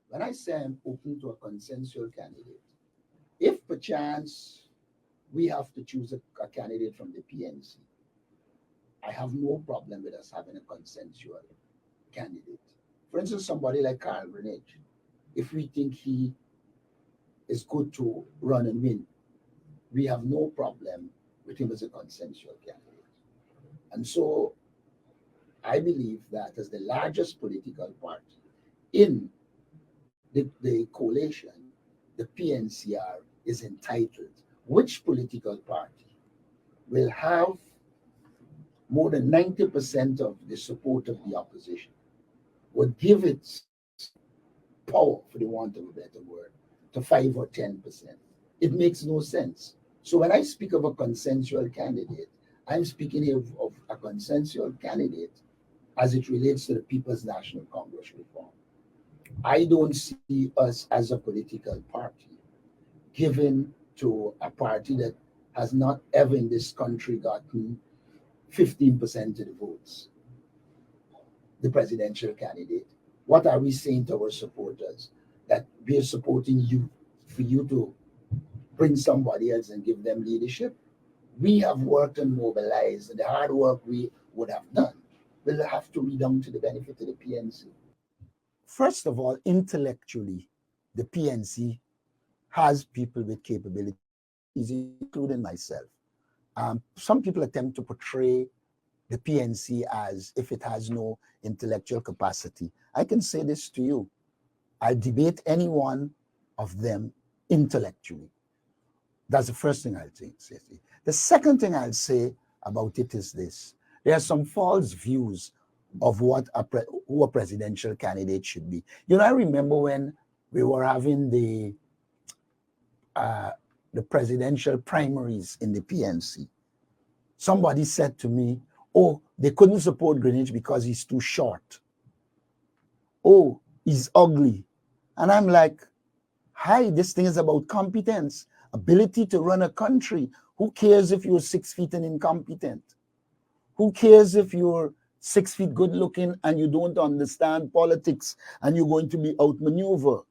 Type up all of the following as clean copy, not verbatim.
When I say I'm open to a consensual candidate, if perchance we have to choose a candidate from the PNC, I have no problem with us having a consensual candidate. For instance, somebody like Carl Greenidge, if we think he is good to run and win, we have no problem with him as a consensual candidate. And so I believe that as the largest political party in the coalition, the PNCR is entitled. Which political party will have more than 90% of the support of the opposition, would give its power, for the want of a better word, to 5 or 10%? It makes no sense. So when I speak of a consensual candidate, I'm speaking here of a consensual candidate as it relates to the People's National Congress reform. I don't see us as a political party given to a party that has not ever in this country gotten 15% of the votes, the presidential candidate. What are we saying to our supporters? That we are supporting you for you to bring somebody else and give them leadership? We have worked and mobilized, and the hard work we would have done will have to be done to the benefit of the PNC. First of all, intellectually, the PNC has people with capabilities, including myself. Some people attempt to portray the PNC as if it has no intellectual capacity. I can say this to you. I'll debate any one of them intellectually. That's the first thing I'll say. The second thing I'll say about it is this. There are some false views of what who a presidential candidate should be. You know, I remember when we were having the presidential primaries in the PNC. Somebody said to me, oh, they couldn't support Greenidge because he's too short. Oh, he's ugly. And I'm like, hi, this thing is about competence, ability to run a country. Who cares if you're 6 feet and incompetent? Who cares if you're 6 feet good looking and you don't understand politics and you're going to be outmaneuvered?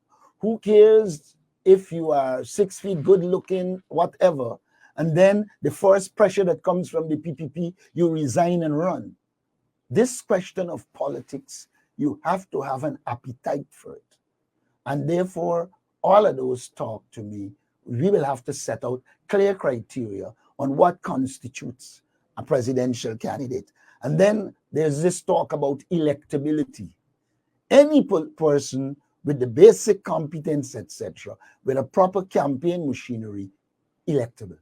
Who cares if you are 6 feet good looking, whatever, and then the first pressure that comes from the PPP, you resign and run? This question of politics, you have to have an appetite for it. And therefore, all of those talk to me, we will have to set out clear criteria on what constitutes a presidential candidate. And then there's this talk about electability. Any person with the basic competence, etc., with a proper campaign machinery, electable.